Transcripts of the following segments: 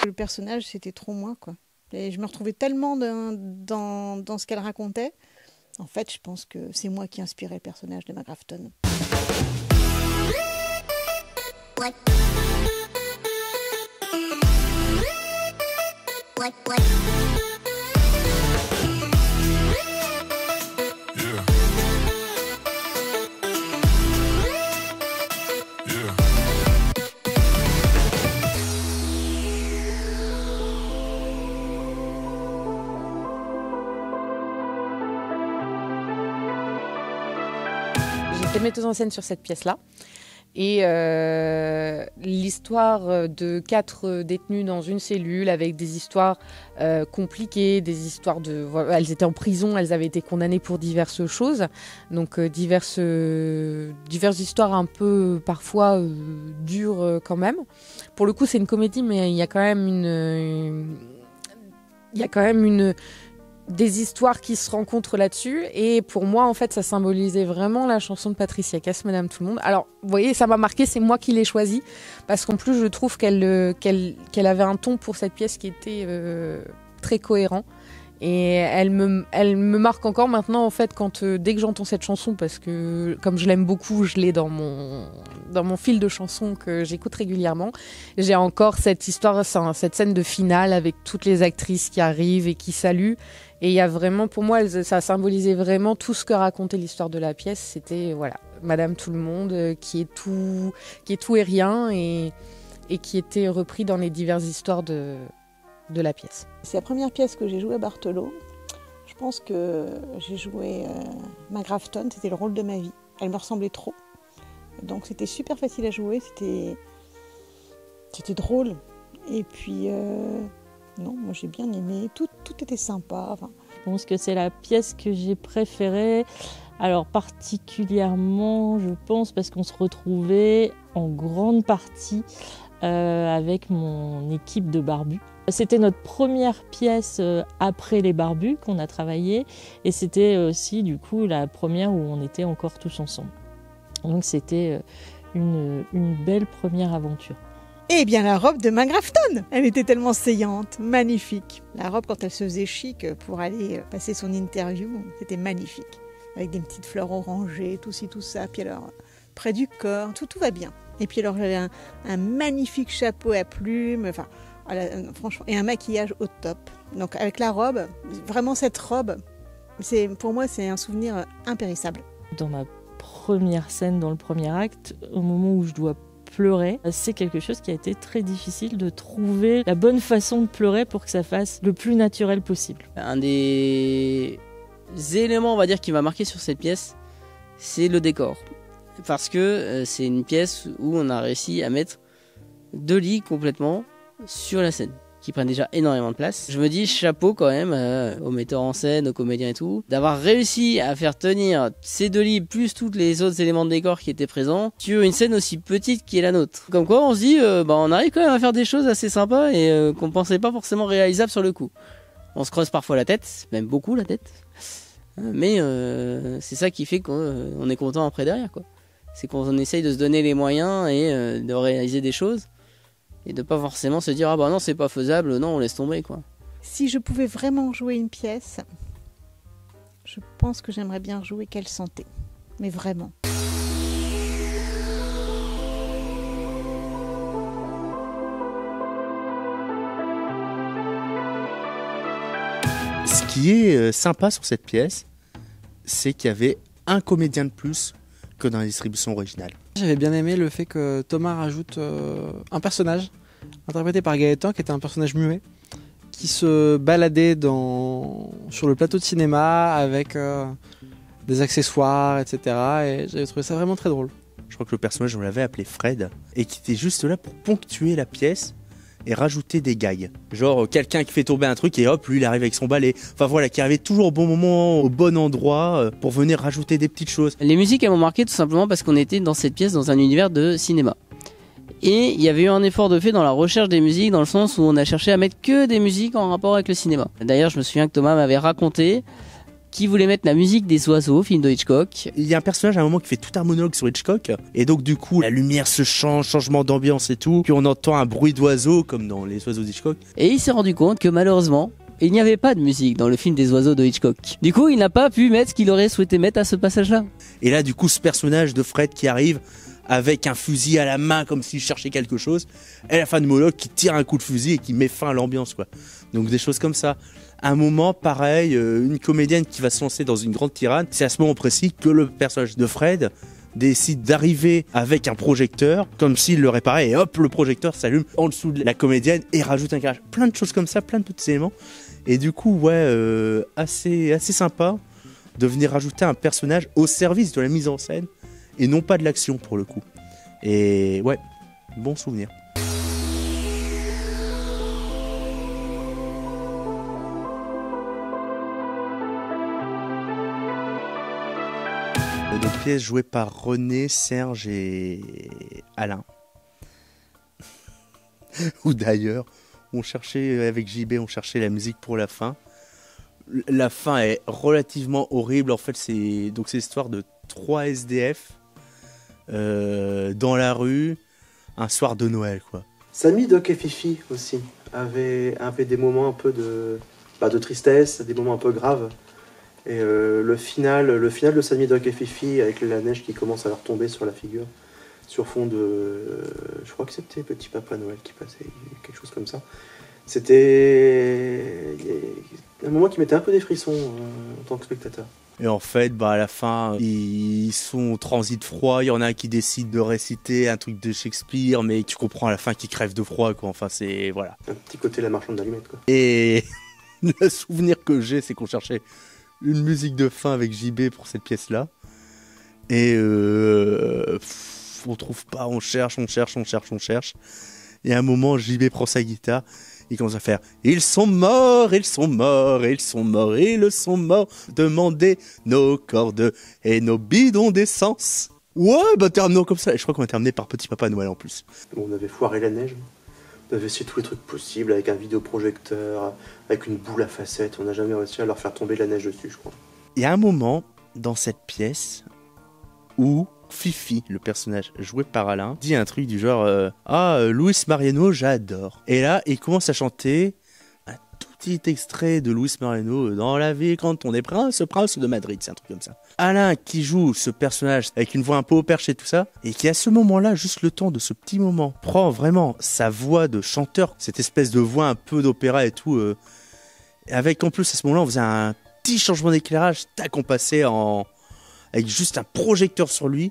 Le personnage, c'était trop moi, quoi. Et je me retrouvais tellement dans ce qu'elle racontait. En fait, je pense que c'est moi qui ai inspiré le personnage d'Emma Grafton. J'étais metteuse en scène sur cette pièce-là. Et l'histoire de 4 détenus dans une cellule avec des histoires compliquées, des histoires de... Voilà, elles étaient en prison, elles avaient été condamnées pour diverses choses. Donc diverses histoires un peu parfois dures quand même. Pour le coup, c'est une comédie, mais il y a quand même des histoires qui se rencontrent là-dessus. Et pour moi, en fait, ça symbolisait vraiment la chanson de Patricia Cass, Madame Tout le Monde. Alors, vous voyez, ça m'a marqué, c'est moi qui l'ai choisie. Parce qu'en plus, je trouve qu'elle avait un ton pour cette pièce qui était très cohérent. Et elle me marque encore maintenant, en fait, dès que j'entends cette chanson, parce que comme je l'aime beaucoup, je l'ai dans mon fil de chansons que j'écoute régulièrement. J'ai encore cette histoire, cette scène de finale avec toutes les actrices qui arrivent et qui saluent. Et il y a vraiment, pour moi, ça symbolisait vraiment tout ce que racontait l'histoire de la pièce. C'était, voilà, Madame Tout le Monde, qui est tout et rien, et qui était repris dans les diverses histoires de la pièce. C'est la première pièce que j'ai jouée à Barthelot. Je pense que j'ai joué Emma Grafton, c'était le rôle de ma vie. Elle me ressemblait trop. Donc c'était super facile à jouer, c'était drôle. Et puis, non, moi j'ai bien aimé, tout était sympa. Enfin. Je pense que c'est la pièce que j'ai préférée. Alors particulièrement, je pense, parce qu'on se retrouvait en grande partie avec mon équipe de barbus. C'était notre première pièce après les barbus qu'on a travaillé, et c'était aussi du coup la première où on était encore tous ensemble. Donc c'était une belle première aventure. Eh bien la robe de Emma Grafton, elle était tellement saillante, magnifique. La robe quand elle se faisait chic pour aller passer son interview, c'était magnifique. Avec des petites fleurs orangées, tout ci, tout ça, puis alors près du corps, tout va bien. Et puis alors j'avais un magnifique chapeau à plumes, enfin franchement, et un maquillage au top. Donc avec la robe, vraiment cette robe, pour moi c'est un souvenir impérissable. Dans ma première scène, dans le premier acte, au moment où je dois pleurer, c'est quelque chose qui a été très difficile de trouver la bonne façon de pleurer pour que ça fasse le plus naturel possible. Un des éléments, on va dire, qui m'a marqué sur cette pièce, c'est le décor. Parce que c'est une pièce où on a réussi à mettre 2 lits complètement sur la scène, qui prennent déjà énormément de place. Je me dis chapeau quand même aux metteurs en scène, aux comédiens et tout, d'avoir réussi à faire tenir ces 2 lits plus tous les autres éléments de décor qui étaient présents sur une scène aussi petite qui est la nôtre. Comme quoi on se dit, on arrive quand même à faire des choses assez sympas et qu'on pensait pas forcément réalisables sur le coup. On se creuse parfois la tête, même beaucoup la tête, mais c'est ça qui fait qu'on est content après derrière, quoi. C'est qu'on essaye de se donner les moyens et de réaliser des choses. Et de pas forcément se dire, ah bah non, c'est pas faisable, non, on laisse tomber, quoi. Si je pouvais vraiment jouer une pièce, je pense que j'aimerais bien jouer Quelle santé. Mais vraiment. Ce qui est sympa sur cette pièce, c'est qu'il y avait un comédien de plus que dans la distribution originale. J'avais bien aimé le fait que Thomas rajoute un personnage interprété par Gaëtan, qui était un personnage muet, qui se baladait sur le plateau de cinéma avec des accessoires, etc. Et j'avais trouvé ça vraiment très drôle. Je crois que le personnage, on l'avait appelé Fred, et qui était juste là pour ponctuer la pièce et rajouter des gags. Genre quelqu'un qui fait tomber un truc et hop, lui il arrive avec son balai. Enfin voilà, qui arrivait toujours au bon moment, au bon endroit pour venir rajouter des petites choses. Les musiques elles m'ont marqué tout simplement parce qu'on était dans cette pièce dans un univers de cinéma. Et il y avait eu un effort de fait dans la recherche des musiques, dans le sens où on a cherché à mettre que des musiques en rapport avec le cinéma. D'ailleurs je me souviens que Thomas m'avait raconté qui voulait mettre la musique des oiseaux au film de Hitchcock. Il y a un personnage à un moment qui fait tout un monologue sur Hitchcock, et donc du coup la lumière se change, changement d'ambiance et tout, puis on entend un bruit d'oiseaux comme dans les oiseaux d'Hitchcock. Et il s'est rendu compte que malheureusement, il n'y avait pas de musique dans le film des oiseaux de Hitchcock. Du coup, il n'a pas pu mettre ce qu'il aurait souhaité mettre à ce passage-là. Et là du coup ce personnage de Fred qui arrive avec un fusil à la main comme s'il cherchait quelque chose, et la fin du monologue qui tire un coup de fusil et qui met fin à l'ambiance, quoi. Donc des choses comme ça. À un moment pareil, une comédienne qui va se lancer dans une grande tirade, c'est à ce moment précis que le personnage de Fred décide d'arriver avec un projecteur, comme s'il le réparait, et hop, le projecteur s'allume en dessous de la comédienne et rajoute un éclairage. Plein de choses comme ça, plein de petits éléments. Et du coup, ouais, assez sympa de venir rajouter un personnage au service de la mise en scène et non pas de l'action pour le coup. Et ouais, bon souvenir. Donc pièce jouée par René, Serge et Alain. Ou d'ailleurs, on cherchait avec JB, on cherchait la musique pour la fin. La fin est relativement horrible. En fait, c'est l'histoire de 3 SDF dans la rue un soir de Noël, quoi. Samy, Doc et Fifi aussi avaient des moments un peu de tristesse, des moments un peu graves. Et le final de Samy, Doc et Fifi avec la neige qui commence à leur tomber sur la figure, sur fond de, je crois que c'était Petit Papa Noël qui passait, quelque chose comme ça. C'était un moment qui mettait un peu des frissons en tant que spectateur. Et en fait, à la fin, ils sont au transit froid. Il y en a un qui décide de réciter un truc de Shakespeare, mais tu comprends à la fin qu'il crève de froid, quoi. Enfin, c'est... voilà. Un petit côté la marchande d'allumettes, quoi. Et le souvenir que j'ai, c'est qu'on cherchait une musique de fin avec JB pour cette pièce-là. Et on trouve pas, on cherche. Et à un moment, JB prend sa guitare. Il commence à faire « Ils sont morts, ils sont morts, ils sont morts, ils sont morts, demandez nos cordes et nos bidons d'essence. » Ouais, terminons comme ça. Et je crois qu'on a terminé par Petit Papa Noël en plus. On avait foiré la neige. On avait essayé tous les trucs possibles avec un vidéoprojecteur, avec une boule à facettes. On n'a jamais réussi à leur faire tomber de la neige dessus, je crois. Il y a un moment dans cette pièce où Fifi, le personnage joué par Alain, dit un truc du genre Luis Mariano, j'adore. Et là, il commence à chanter un tout petit extrait de Luis Mariano dans la vie quand on est prince de Madrid, c'est un truc comme ça. Alain qui joue ce personnage avec une voix un peu au perche et tout ça, et qui à ce moment-là, juste le temps de ce petit moment, prend vraiment sa voix de chanteur, cette espèce de voix un peu d'opéra et tout, avec en plus à ce moment-là, on faisait un petit changement d'éclairage, tac, on passait avec juste un projecteur sur lui.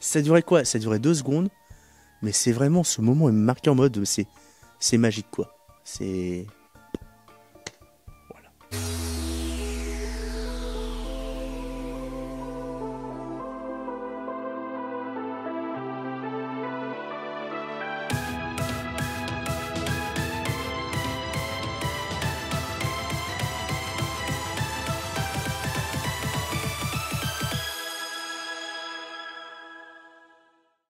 Ça durait quoi? Ça durait 2 secondes. Mais c'est vraiment ce moment est marqué en mode c'est magique, quoi. C'est